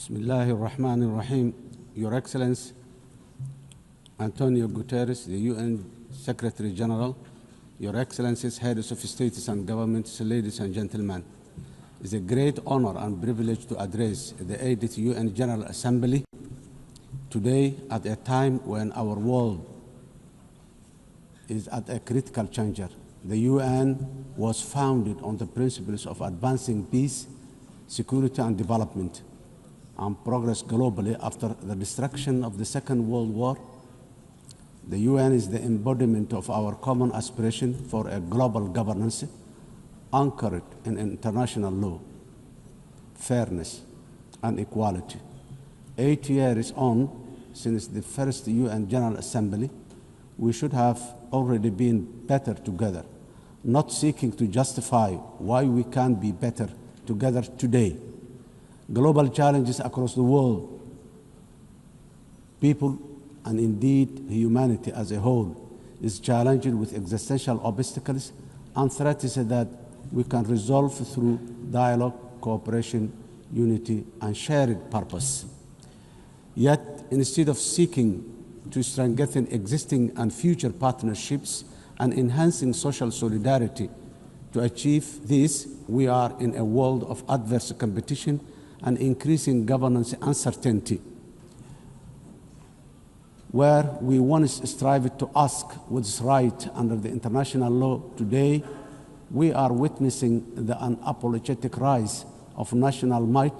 Bismillahir Rahmanir Rahim. Your Excellency, Antonio Guterres, the UN Secretary General, Your Excellencies, Heads of States and Governments, ladies and gentlemen, it is a great honor and privilege to address the 80th UN General Assembly today at a time when our world is at a critical juncture. The UN was founded on the principles of advancing peace, security and development, and progress globally after the destruction of the Second World War. The UN is the embodiment of our common aspiration for a global governance anchored in international law, fairness, and equality. 8 years on since the first UN General Assembly, we should have already been better together, not seeking to justify why we can't be better together today. Global challenges across the world, people and indeed humanity as a whole is challenged with existential obstacles and threats that we can resolve through dialogue, cooperation, unity, and shared purpose. Yet, instead of seeking to strengthen existing and future partnerships and enhancing social solidarity to achieve this, we are in a world of adverse competition and increasing governance uncertainty, where we once strived to ask what's right under the international law. Today, we are witnessing the unapologetic rise of national might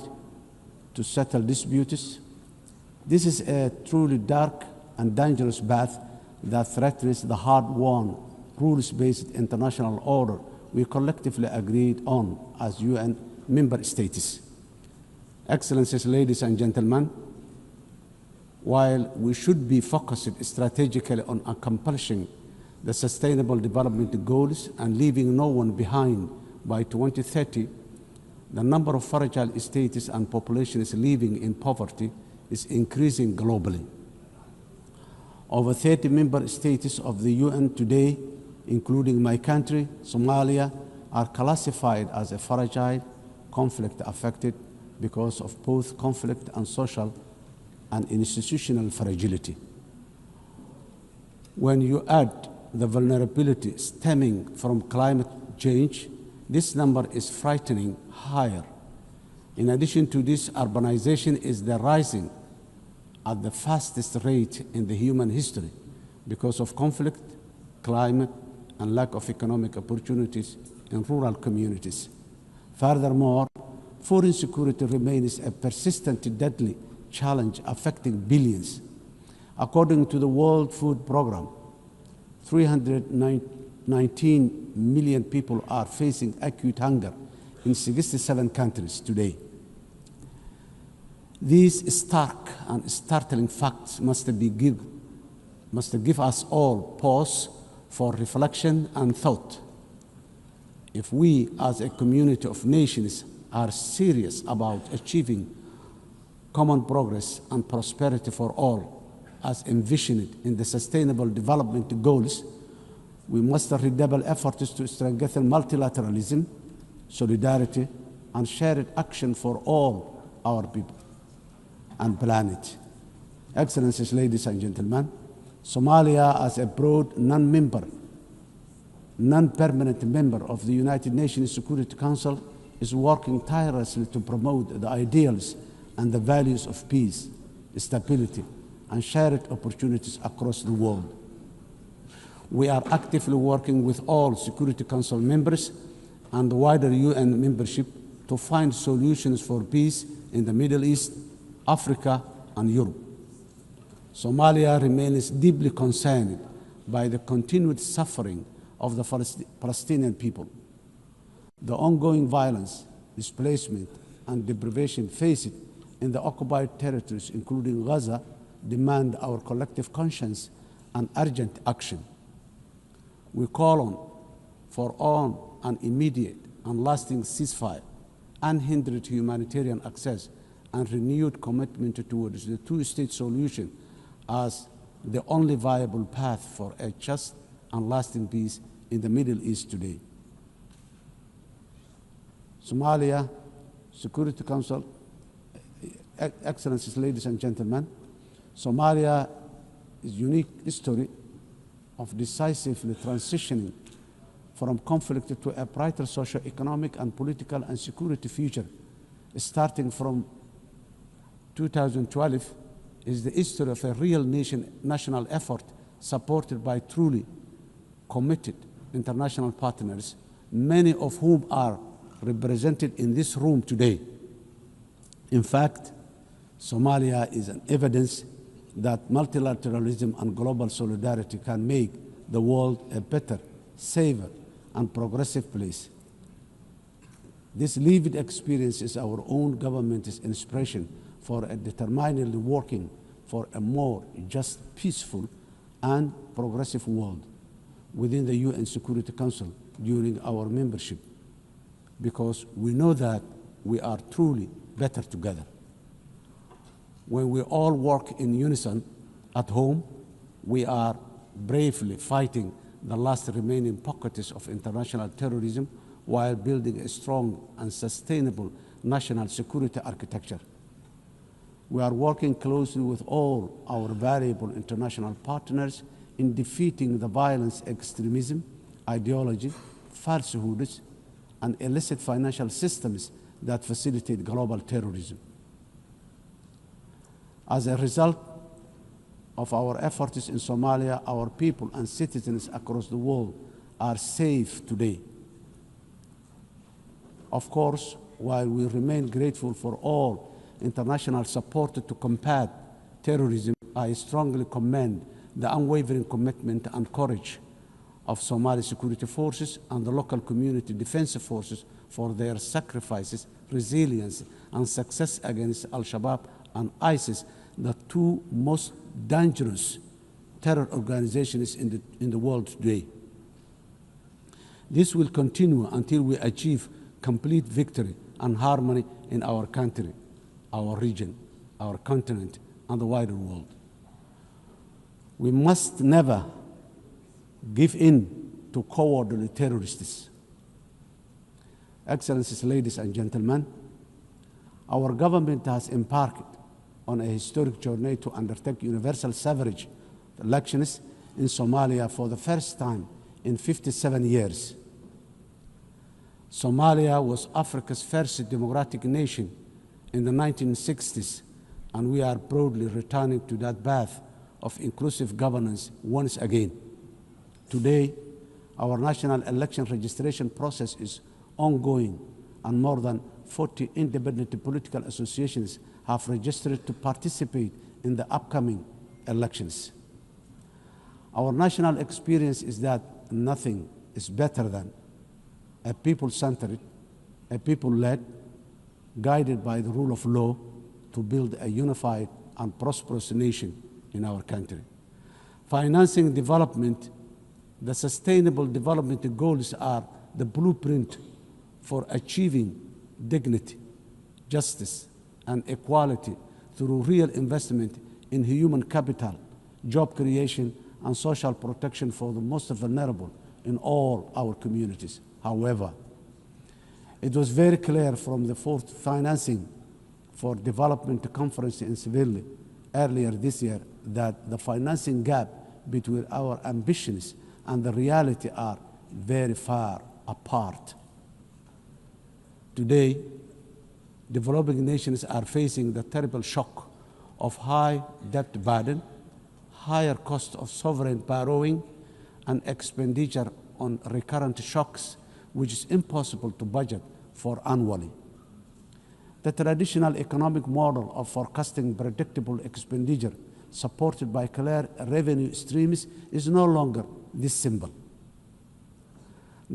to settle disputes. This is a truly dark and dangerous path that threatens the hard-won, rules-based international order we collectively agreed on as UN member states. Excellencies, ladies and gentlemen, while we should be focused strategically on accomplishing the Sustainable Development Goals and leaving no one behind by 2030, the number of fragile states and populations living in poverty is increasing globally. Over 30 member states of the UN today, including my country, Somalia, are classified as a fragile, conflict-affected because of both conflict and social and institutional fragility. When you add the vulnerability stemming from climate change, this number is frightening higher. In addition to this, urbanization is rising at the fastest rate in the human history because of conflict, climate, and lack of economic opportunities in rural communities. Furthermore, foreign security remains a persistent, deadly challenge affecting billions. According to the World Food Programme, 319 million people are facing acute hunger in 67 countries today. These stark and startling facts must give us all pause for reflection and thought. If we, as a community of nations, are serious about achieving common progress and prosperity for all, as envisioned in the Sustainable Development Goals, we must redouble efforts to strengthen multilateralism, solidarity, and shared action for all our people and planet. Excellencies, ladies and gentlemen, Somalia, as a broad non-permanent member of the United Nations Security Council, is working tirelessly to promote the ideals and the values of peace, stability, and shared opportunities across the world. We are actively working with all Security Council members and the wider UN membership to find solutions for peace in the Middle East, Africa, and Europe. Somalia remains deeply concerned by the continued suffering of the Palestinian people. The ongoing violence, displacement, and deprivation faced in the occupied territories, including Gaza, demand our collective conscience and urgent action. We call for an immediate and lasting ceasefire, unhindered humanitarian access, and renewed commitment towards the two-state solution as the only viable path for a just and lasting peace in the Middle East today. Somalia Security Council Excellencies, ladies and gentlemen, Somalia is a unique history of decisively transitioning from conflict to a brighter socio-economic and political and security future. Starting from 2012 is the history of a real national effort supported by truly committed international partners, many of whom are represented in this room today. In fact, Somalia is an evidence that multilateralism and global solidarity can make the world a better, safer, and progressive place. This lived experience is our own government's inspiration for a determinedly working for a more just, peaceful, and progressive world within the UN Security Council during our membership, because we know that we are truly better together. When we all work in unison at home, we are bravely fighting the last remaining pockets of international terrorism while building a strong and sustainable national security architecture. We are working closely with all our valuable international partners in defeating the violence, extremism, ideology, falsehoods, and illicit financial systems that facilitate global terrorism. As a result of our efforts in Somalia, our people and citizens across the world are safe today. Of course, while we remain grateful for all international support to combat terrorism, I strongly commend the unwavering commitment and courage of Somali security forces and the local community defense forces for their sacrifices, resilience, and success against al-Shabaab and ISIS, the two most dangerous terror organizations in the world today. This will continue until we achieve complete victory and harmony in our country, our region, our continent, and the wider world. We must never give in to cowardly terrorists. Excellencies, ladies and gentlemen, our government has embarked on a historic journey to undertake universal suffrage elections in Somalia for the first time in 57 years. Somalia was Africa's first democratic nation in the 1960s, and we are proudly returning to that path of inclusive governance once again. Today, our national election registration process is ongoing, and more than 40 independent political associations have registered to participate in the upcoming elections. Our national experience is that nothing is better than a people-centered, a people-led, guided by the rule of law to build a unified and prosperous nation in our country. Financing development, the sustainable development goals are the blueprint for achieving dignity, justice, and equality through real investment in human capital, job creation, and social protection for the most vulnerable in all our communities. However, it was very clear from the fourth financing for development conference in Seville earlier this year that the financing gap between our ambitions and the reality are very far apart. Today, developing nations are facing the terrible shock of high debt burden, higher cost of sovereign borrowing, and expenditure on recurrent shocks, which is impossible to budget for annually. The traditional economic model of forecasting predictable expenditure supported by clear revenue streams is no longer this simple.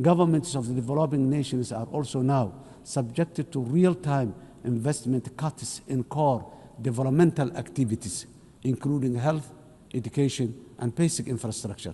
Governments of the developing nations are also now subjected to real-time investment cuts in core developmental activities, including health, education, and basic infrastructure.